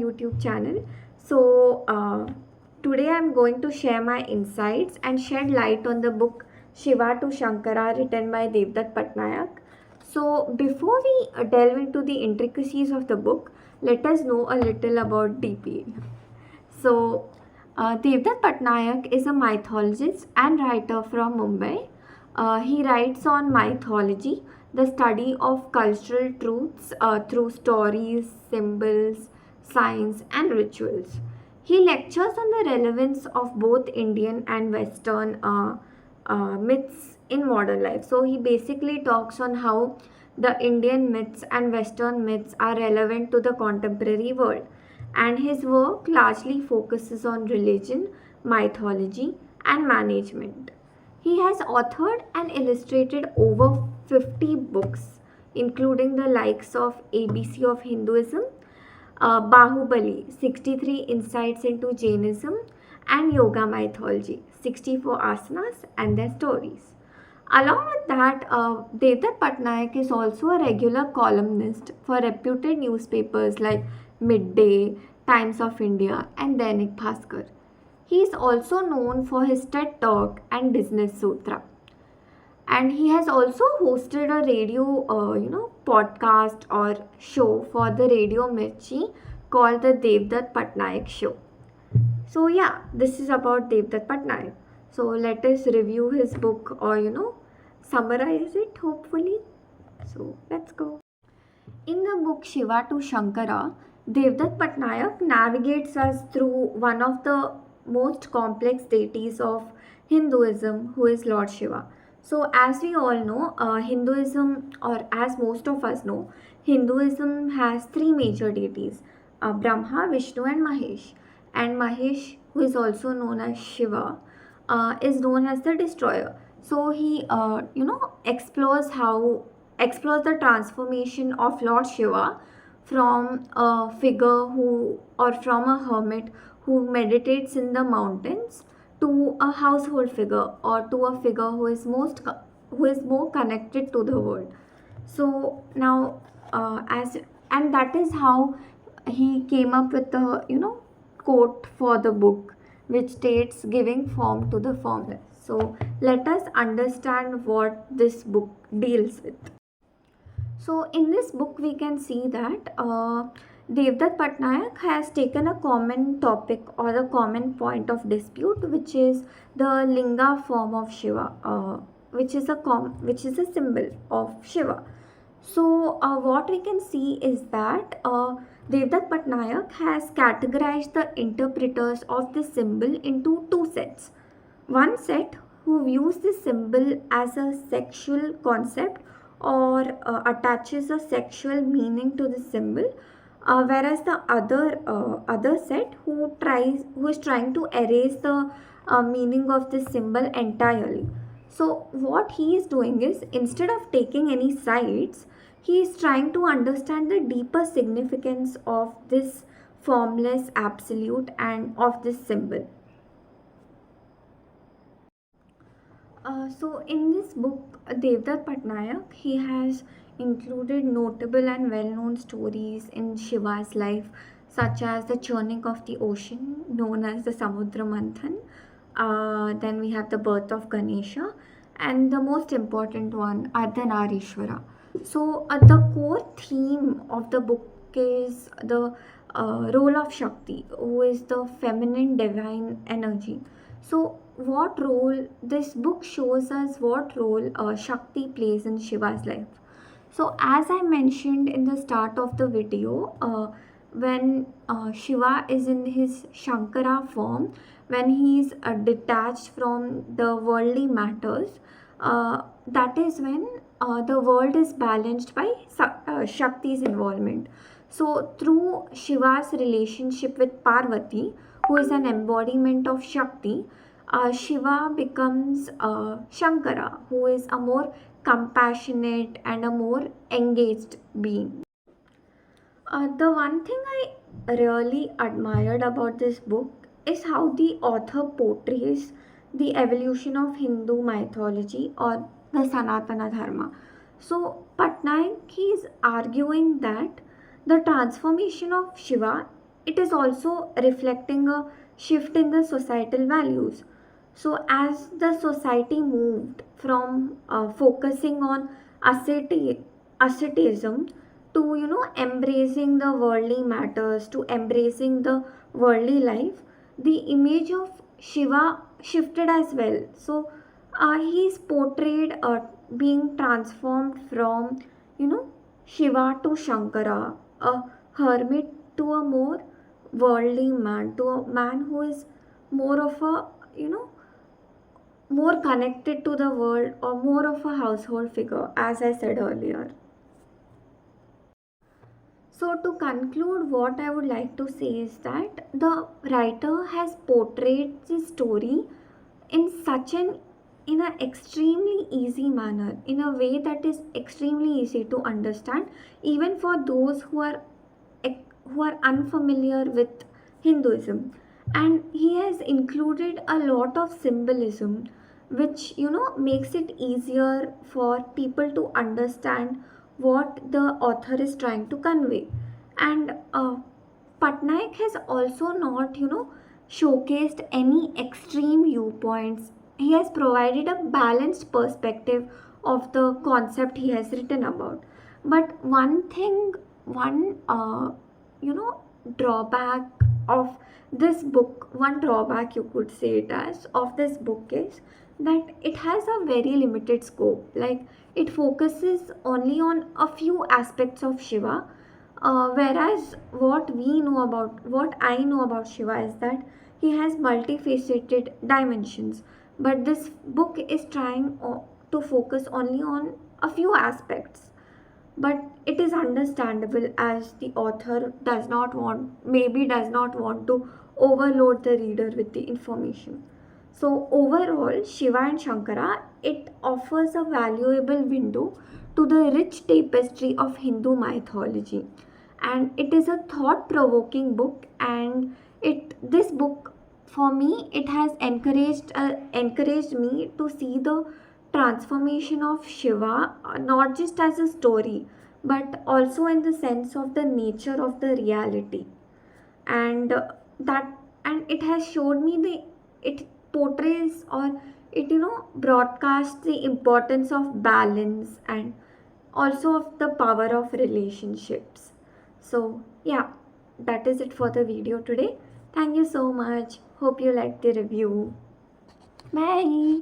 YouTube channel. Today I'm going to share my insights and shed light on the book Shiva to Shankara written by Devdutt Pattanaik. So, before we delve into the intricacies of the book, let us know a little about DP. Devdutt Pattanaik is a mythologist and writer from Mumbai. He writes on mythology, the study of cultural truths through stories, symbols, signs, and rituals. He lectures on the relevance of both Indian and Western myths in modern life. So, he basically talks on how the Indian myths and Western myths are relevant to the contemporary world, and his work largely focuses on religion, mythology, and management. He has authored and illustrated over 50 books, including the likes of ABC of Hinduism, Bahubali 63 Insights into Jainism, and Yoga Mythology 64 Asanas and their stories. Along with that, Devdutt Pattanaik is also a regular columnist for reputed newspapers like Midday, Times of India, and Dainik Bhaskar. He is also known for his TED Talk and Business Sutra. And he has also hosted a radio, podcast or show for the Radio Mirchi called the Devdutt Pattanaik Show. So yeah, this is about Devdutt Pattanaik. So let us review his book or summarize it hopefully. So let's go. In the book Shiva to Shankara, Devdutt Pattanaik navigates us through one of the most complex deities of Hinduism, who is Lord Shiva. So, as we all know, Hinduism, or as most of us know, Hinduism has three major deities: Brahma, Vishnu, and Mahesh. And Mahesh, who is also known as Shiva, is known as the destroyer. So he, explores the transformation of Lord Shiva from a figure who, or from a hermit who meditates in the mountains, to a household figure, or to a figure who is more connected to the world. So now, as and that is how he came up with the quote for the book, which states giving form to the formless. So let us understand what this book deals with. So in this book we can see that Devdutt Pattanaik has taken a common topic or a common point of dispute, which is the linga form of Shiva, which is a symbol of Shiva. So what we can see is that Devdutt Pattanaik has categorized the interpreters of this symbol into two sets. One set who views this symbol as a sexual concept or attaches a sexual meaning to the symbol, whereas the other set who is trying to erase the meaning of this symbol entirely. So what he is doing is, instead of taking any sides, he is trying to understand the deeper significance of this formless absolute and of this symbol. So in this book, Devdutt Pattanaik, he has included notable and well-known stories in Shiva's life, such as the churning of the ocean, known as the Samudra Manthan. Then we have the birth of Ganesha, and the most important one, Ardhanarishwara. So the core theme of the book is the role of Shakti, who is the feminine divine energy. So what role this book shows us, what role Shakti plays in Shiva's life. So as I mentioned in the start of the video, when Shiva is in his Shankara form, when he is detached from the worldly matters, that is when the world is balanced by Shakti's involvement. So through Shiva's relationship with Parvati, who is an embodiment of Shakti, Shiva becomes Shankara, who is a more compassionate and a more engaged being. The one thing I really admired about this book is how the author portrays the evolution of Hindu mythology or the Sanatana Dharma. So, Patnaik he is arguing that the transformation of Shiva it is also reflecting a shift in the societal values. So as the society moved from focusing on asceticism to embracing the worldly matters, to embracing the worldly life, the image of Shiva shifted as well. So he is portrayed being transformed from you know Shiva to Shankara, a hermit to a more worldly man, to a man who is more of a you know more connected to the world, or more of a household figure, as I said earlier. So, to conclude, what I would like to say is that the writer has portrayed the story in such an in an extremely easy manner, in a way that is extremely easy to understand, even for those who are unfamiliar with Hinduism. And he has included a lot of symbolism, which makes it easier for people to understand what the author is trying to convey. And Patnaik has also not showcased any extreme viewpoints. He has provided a balanced perspective of the concept he has written about. But one you know drawback of this book, one drawback you could say it as, of this book is that it has a very limited scope. Like, it focuses only on a few aspects of Shiva, whereas what I know about Shiva is that he has multifaceted dimensions. But this book is trying to focus only on a few aspects. But it is understandable, as the author does not want to overload the reader with the information. So overall, Shiva and Shankara, it offers a valuable window to the rich tapestry of Hindu mythology, and it is a thought provoking book. And it this book, for me, it has encouraged me to see the transformation of Shiva, not just as a story, but also in the sense of the nature of the reality. And that and it has showed me the it portrays, or it broadcasts the importance of balance, and also of the power of relationships. So yeah, that is it for the video today. Thank you so much. Hope you liked the review. Bye.